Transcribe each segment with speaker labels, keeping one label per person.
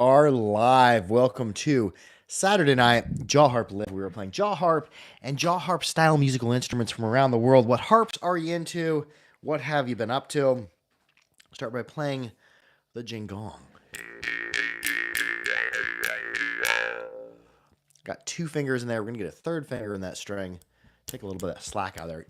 Speaker 1: Are live. Welcome to Saturday night Jaw Harp Live. We were playing Jaw Harp and Jaw Harp style musical instruments from around the world. What harps are you into? What have you been up to? Start by playing the jingong. Got two fingers in there. We're gonna get a third finger in that string. Take a little bit of slack out of there.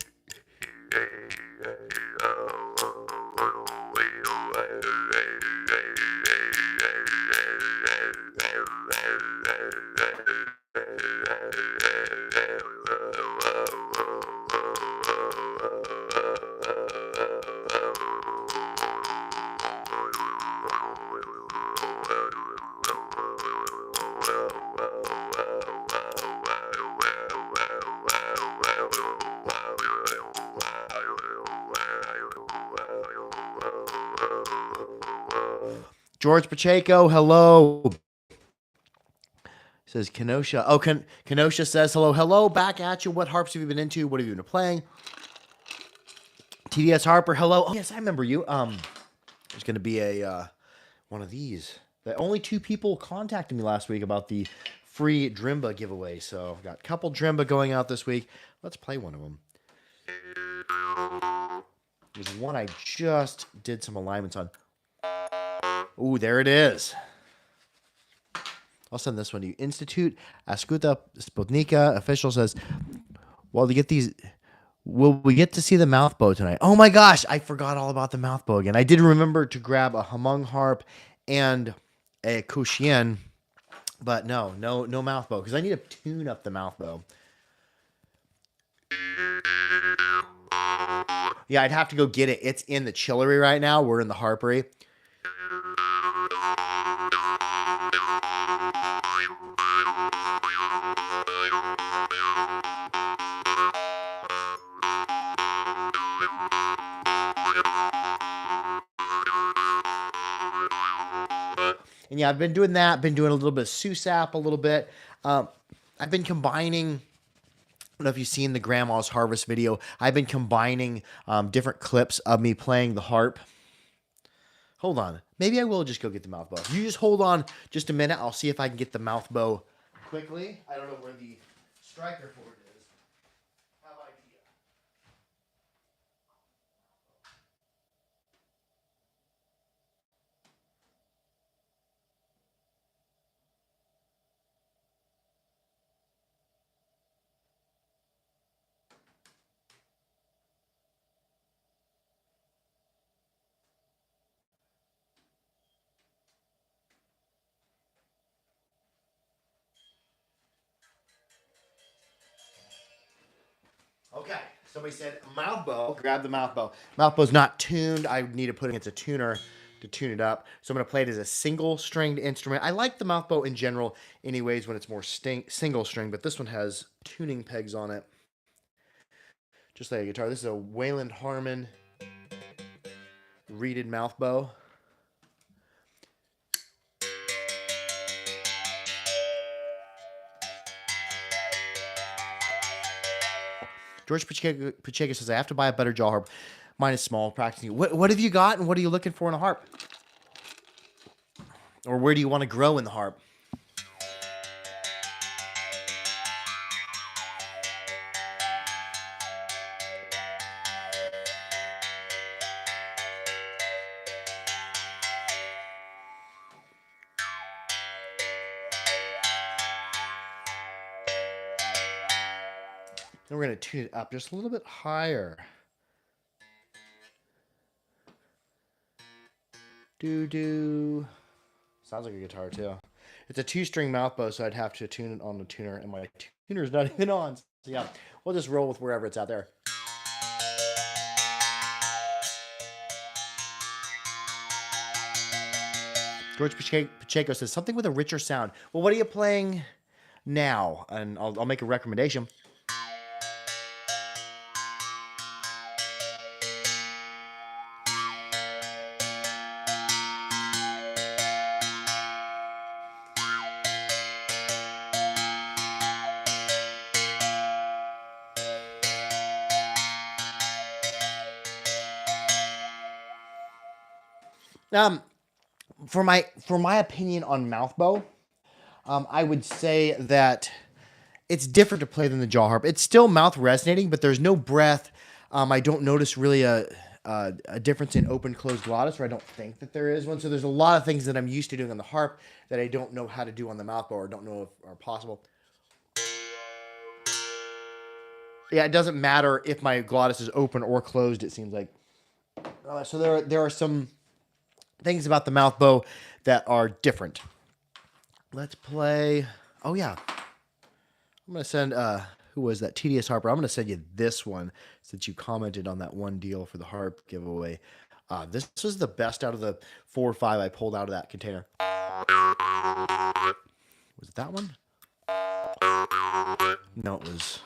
Speaker 1: George Pacheco, hello. Says Kenosha. Oh, Kenosha says hello. Hello, back at you. What harps have you been into? What have you been playing? TDS Harper, hello. Oh, yes, I remember you. There's going to be a one of these. The only two people contacted me last week about the free Drimba giveaway. So I've got a couple Drimba going out this week. Let's play one of them. There's one I just did some alignments on. Ooh, there it is. I'll send this one to you. Institute Askuta Sputnika official says, well, to get these, will we get to see the mouth bow tonight? Oh my gosh, I forgot all about the mouth bow again. I did remember to grab a Hmong harp and a Kushien, but no mouth bow because I need to tune up the mouth bow. Yeah, I'd have to go get it. It's in the chillery right now. We're in the harpery. And yeah, I've been doing that. Been doing a little bit of sousap, a little bit. I've been combining. I don't know if you've seen the Grandma's Harvest video. I've been combining different clips of me playing the harp. Hold on. Maybe I will just go get the mouth bow. You just hold on just a minute. I'll see if I can get the mouth bow quickly. I don't know where the striker for it is. Have idea. Okay. Somebody said mouth bow. Grab the mouth bow. Mouth bow's not tuned. I need to put it into a tuner to tune it up. So I'm going to play it as a single stringed instrument. I like the mouth bow in general anyways when it's more single string, but this one has tuning pegs on it. Just like a guitar. This is a Wayland Harmon reeded mouth bow. George Pacheco says, I have to buy a better jaw harp. Mine is small, practicing. What have you got and what are you looking for in a harp? Or where do you want to grow in the harp? Then we're going to tune it up just a little bit higher. Do. Sounds like a guitar too. It's a 2-string mouth bow, so I'd have to tune it on the tuner, and my tuner's not even on. So yeah, we'll just roll with wherever it's out there. George Pacheco says, something with a richer sound. Well, what are you playing now? And I'll make a recommendation. for my opinion on mouth bow, I would say that it's different to play than the jaw harp. It's still mouth resonating, but there's no breath. I don't notice really a difference in open closed glottis, or I don't think that there is one. So there's a lot of things that I'm used to doing on the harp that I don't know how to do on the mouth bow, or don't know if are possible. Yeah, it doesn't matter if my glottis is open or closed. It seems like so. There are some things about the mouth bow that are different. Let's play. Oh yeah, I'm gonna send. Who was that? TDS Harper. I'm gonna send you this one since you commented on that one deal for the harp giveaway. This was the best out of the 4 or 5 I pulled out of that container. Was it that one? No, it was.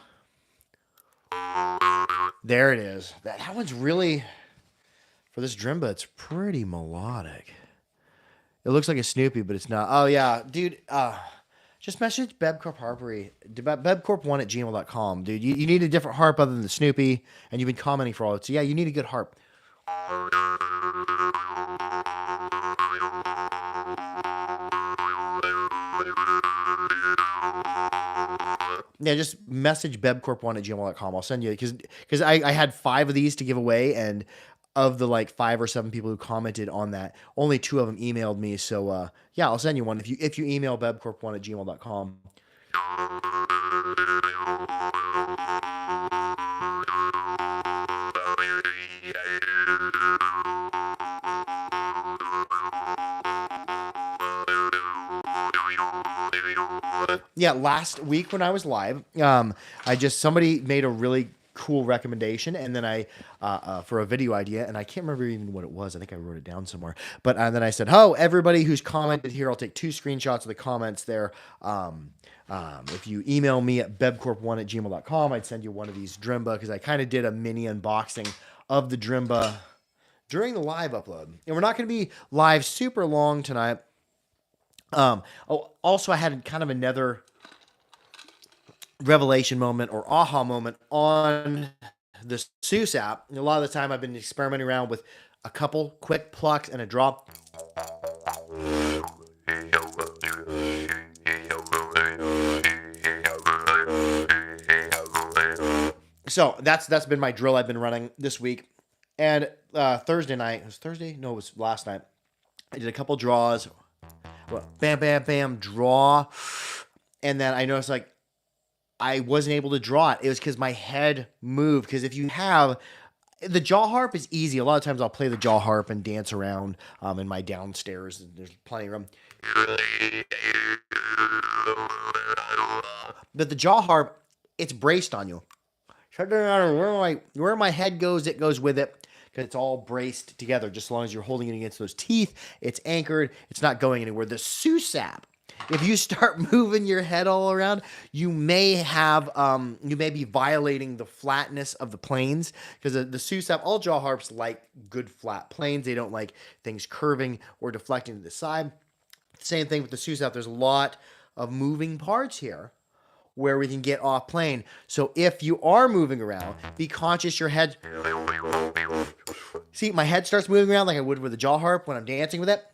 Speaker 1: There it is. That one's really, for this drimba, it's pretty melodic. It looks like a Snoopy, but it's not. Oh yeah, dude. Just message Bebcorp Harpery, bebcorp1@gmail.com, dude. You need a different harp other than the Snoopy, and you've been commenting for all it. So yeah, you need a good harp. Yeah, just message bebcorp1@gmail.com. I'll send you because I had 5 of these to give away, and of the like 5 or 7 people who commented on that, only 2 of them emailed me. So yeah, I'll send you one if you email bebcorp1@gmail.com. Yeah, last week when I was live, somebody made a really cool recommendation, and then I for a video idea, and I can't remember even what it was. I think I wrote it down somewhere. But then I said, "Oh, everybody who's commented here, I'll take 2 screenshots of the comments there. If you email me at bebcorp1@gmail.com, I'd send you one of these drimba because I kind of did a mini unboxing of the drimba during the live upload, and we're not going to be live super long tonight." Also, I had kind of another revelation moment or aha moment on the sousap. A lot of the time I've been experimenting around with a couple quick plucks and a drop. So that's been my drill I've been running this week. And Thursday night, it was Thursday? No, it was last night. I did a couple draws. Bam, bam, bam, draw. And then I noticed like I wasn't able to draw it. It was because my head moved. Because if you have the jaw harp is easy. A lot of times I'll play the jaw harp and dance around in my downstairs. There's plenty of room. But the jaw harp, it's braced on you. So it doesn't matter where my head goes, it goes with it. Because it's all braced together. Just as long as you're holding it against those teeth, it's anchored. It's not going anywhere. The sousap, if you start moving your head all around, you may be violating the flatness of the planes. Because the sousap, all jaw harps like good flat planes. They don't like things curving or deflecting to the side. Same thing with the sousap. There's a lot of moving parts here where we can get off plane. So if you are moving around, be conscious your head. See, my head starts moving around like I would with the jaw harp when I'm dancing with it.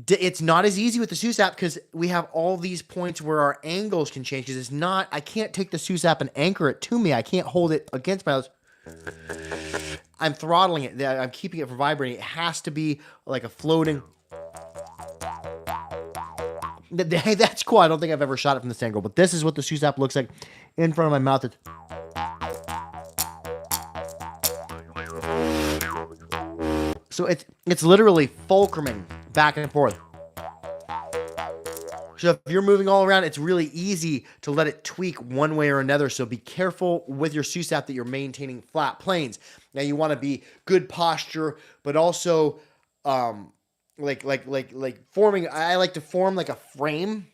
Speaker 1: It's not as easy with the sousap because we have all these points where our angles can change. Because I can't take the sousap and anchor it to me. I can't hold it against my nose. I'm throttling it. I'm keeping it from vibrating. It has to be like a floating. Hey, that's cool. I don't think I've ever shot it from this angle, but this is what the sousap looks like in front of my mouth. So it's literally fulcruming back and forth. So if you're moving all around, it's really easy to let it tweak one way or another. So be careful with your sousap that you're maintaining flat planes. Now you want to be good posture, but also like forming. I like to form like a frame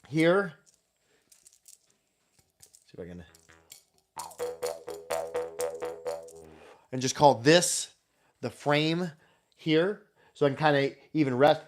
Speaker 1: here. See if I can. And just call this the frame here, so I can kind of even rest.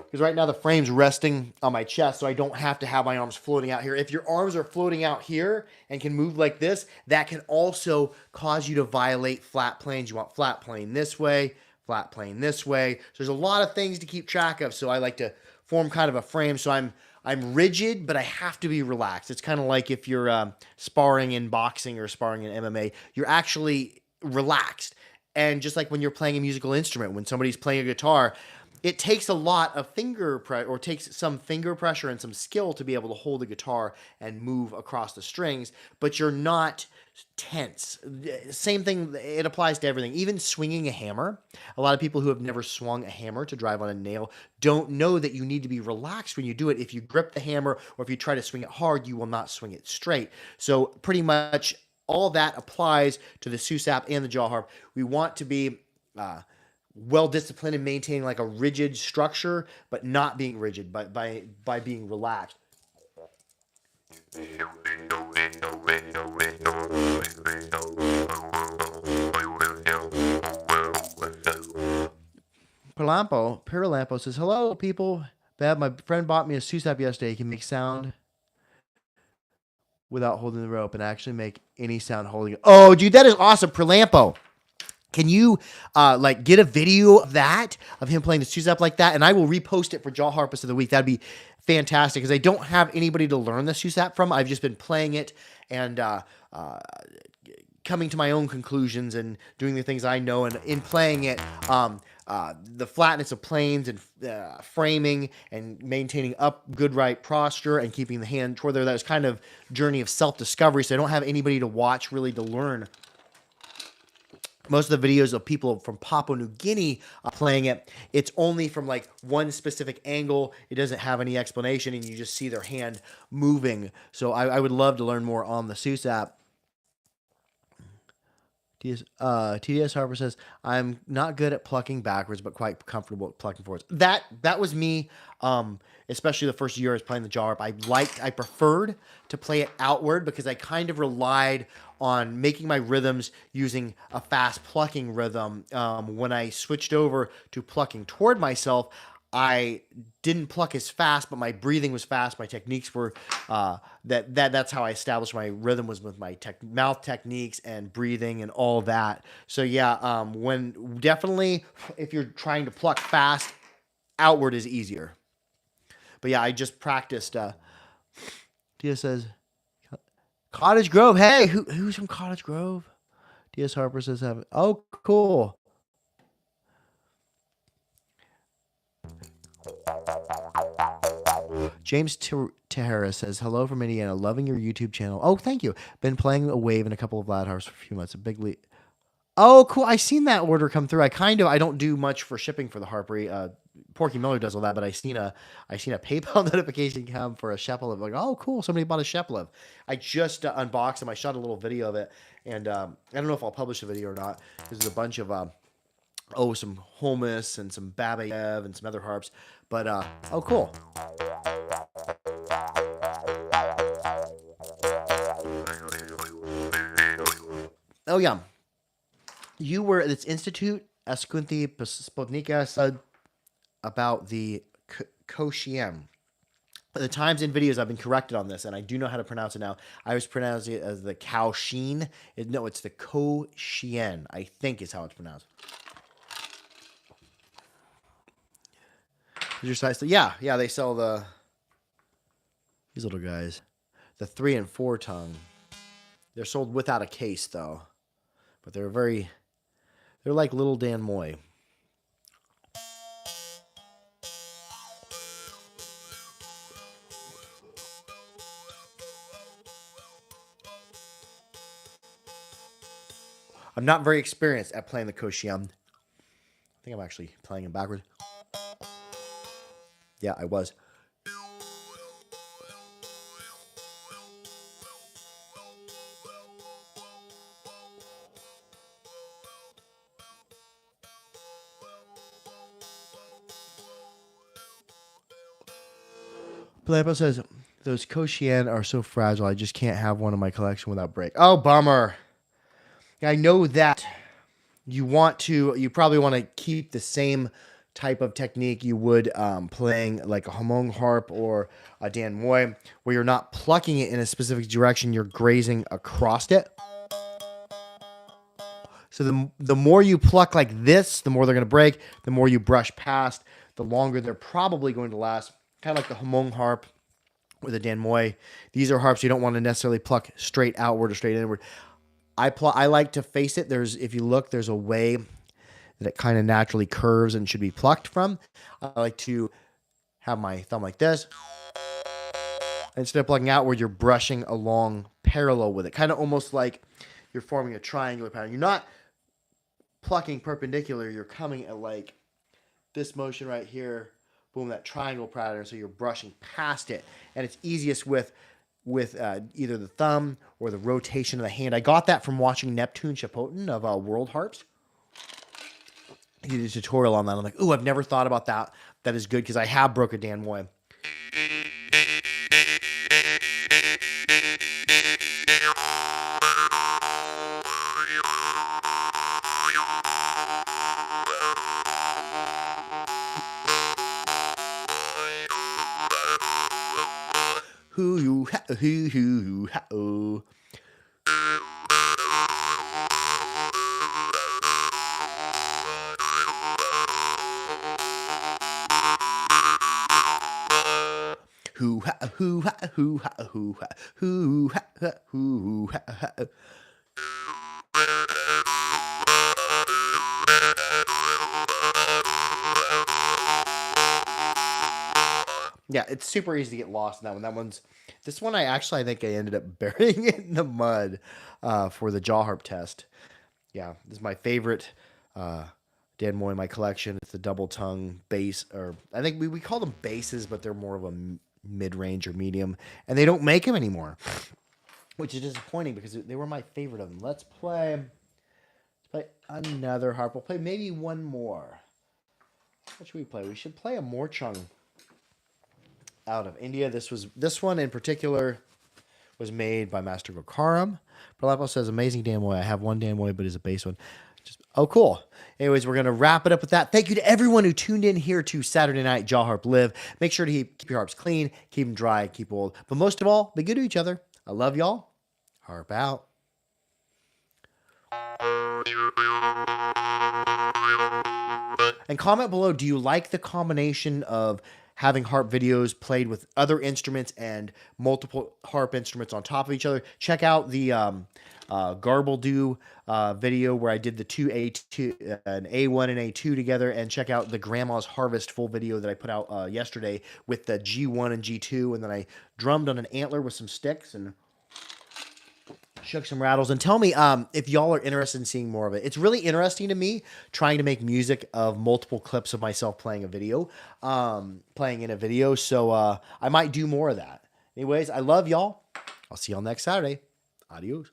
Speaker 1: Because right now the frame's resting on my chest, so I don't have to have my arms floating out here. If your arms are floating out here and can move like this, that can also cause you to violate flat planes. You want flat plane this way, flat playing this way. So there's a lot of things to keep track of. So I like to form kind of a frame. So I'm rigid, but I have to be relaxed. It's kind of like if you're sparring in boxing or sparring in MMA, you're actually relaxed. And just like when you're playing a musical instrument, when somebody's playing a guitar, it takes a lot of takes some finger pressure and some skill to be able to hold a guitar and move across the strings, but you're not tense. Same thing, it applies to everything. Even swinging a hammer. A lot of people who have never swung a hammer to drive on a nail don't know that you need to be relaxed when you do it. If you grip the hammer or if you try to swing it hard, you will not swing it straight. So pretty much all that applies to the sousap and the jaw harp. We want to be well disciplined and maintaining like a rigid structure, but not being rigid, but by being relaxed. Paralampo says, "Hello, people. Bab, my friend bought me a sousap yesterday. He can make sound without holding the rope and actually make any sound holding it." Oh, dude, that is awesome, Paralampo. Can you like get a video of that, of him playing the sousap like that? And I will repost it for Jaw Harpist of the Week. That'd be fantastic because I don't have anybody to learn the sousap from. I've just been playing it and coming to my own conclusions and doing the things I know. And in playing it, the flatness of planes and framing and maintaining up good right posture and keeping the hand toward there. That was kind of journey of self-discovery. So I don't have anybody to watch really to learn. Most of the videos of people from Papua New Guinea playing it, it's only from like one specific angle. It doesn't have any explanation, and you just see their hand moving. So I would love to learn more on the sousap. TDS Harper says, "I'm not good at plucking backwards, but quite comfortable at plucking forwards." That was me, especially the first year I was playing the jaw harp. I preferred to play it outward because I kind of relied on making my rhythms using a fast plucking rhythm. When I switched over to plucking toward myself, I didn't pluck as fast, but my breathing was fast. My techniques were that's how I established my rhythm, was with my mouth techniques and breathing and all that. So yeah, when definitely if you're trying to pluck fast, outward is easier. But yeah, I just practiced. Dia says, Cottage Grove. Hey, who's from Cottage Grove? DS Harper says, "Oh, cool." James Tahara says, "Hello from Indiana. Loving your YouTube channel." Oh, thank you. Been playing a wave and a couple of loud harps for a few months. A big lead. Oh, cool. I seen that order come through. I don't do much for shipping for the Harpery. Porky Miller does all that, but I seen a PayPal notification come for a Sheplev. Like, oh, cool, somebody bought a Sheplev. I just unboxed him. I shot a little video of it, and I don't know if I'll publish the video or not. There's a bunch of some Holmes and some Babayev and some other harps, but oh, cool. Oh yeah, you were at this institute. Askunthi Spodnika said about the Koshien. The times in videos I've been corrected on this, and I do know how to pronounce it now. I was pronouncing it as the Kaoshien. No, it's the Koshien, I think is how it's pronounced. Your size? Yeah, they sell these little guys, the 3 and 4 tongue. They're sold without a case though, but they're like little Dan Moy. I'm not very experienced at playing the Koshien. I think I'm actually playing him backwards. Yeah, I was. Palapo says, "Those Koshien are so fragile, I just can't have one in my collection without break." Oh, bummer. I know that you probably want to keep the same type of technique you would playing like a Hmong harp or a Dan Moy, where you're not plucking it in a specific direction, you're grazing across it. So the more you pluck like this, the more they're going to break. The more you brush past, the longer they're probably going to last. Kind of like the Hmong harp or the Dan Moy. These are harps you don't want to necessarily pluck straight outward or straight inward. I like to face it. If you look, there's a way that it kind of naturally curves and should be plucked from. I like to have my thumb like this. Instead of plucking outward, you're brushing along parallel with it. Kind of almost like you're forming a triangular pattern. You're not plucking perpendicular. You're coming at like this motion right here. Boom, that triangle pattern. So you're brushing past it. And it's easiest with either the thumb or the rotation of the hand. I got that from watching Neptune Chapotin of World Harps. He did a tutorial on that. I'm like, ooh, I've never thought about that. That is good because I have broke a Dan Moy. Hoo ha hoo hoo ha oh. Hoo ha hoo ha hoo ha hoo ha hoo ha hoo ha. Yeah, it's super easy to get lost in that one. This one I think I ended up burying it in the mud for the jaw harp test. Yeah, this is my favorite Dan Moy in my collection. It's the double tongue bass, or I think we call them basses, but they're more of a mid-range or medium, and they don't make them anymore, which is disappointing because they were my favorite of them. Let's play another harp. We'll play maybe one more. What should we play? We should play a Morchung out of India. This one in particular was made by Master Gokaram. Pralepo says, amazing Dan Moy. I have one Dan Moy, but it's a bass one. Oh, cool. Anyways, we're going to wrap it up with that. Thank you to everyone who tuned in here to Saturday Night Jaw Harp Live. Make sure to keep your harps clean, keep them dry, keep old. But most of all, be good to each other. I love y'all. Harp out. And comment below, do you like the combination of having harp videos played with other instruments and multiple harp instruments on top of each other? Check out the Garble Do video where I did the two an A1 and A2 together, and check out the Grandma's Harvest full video that I put out yesterday with the G1 and G2, and then I drummed on an antler with some sticks and shook some rattles. And tell me if y'all are interested in seeing more of it. It's really interesting to me trying to make music of multiple clips of myself playing in a video. So I might do more of that. Anyways, I love y'all. I'll see y'all next Saturday. Adios.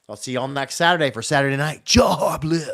Speaker 1: I'll see y'all next Saturday for Saturday Night Jaw Harp Live.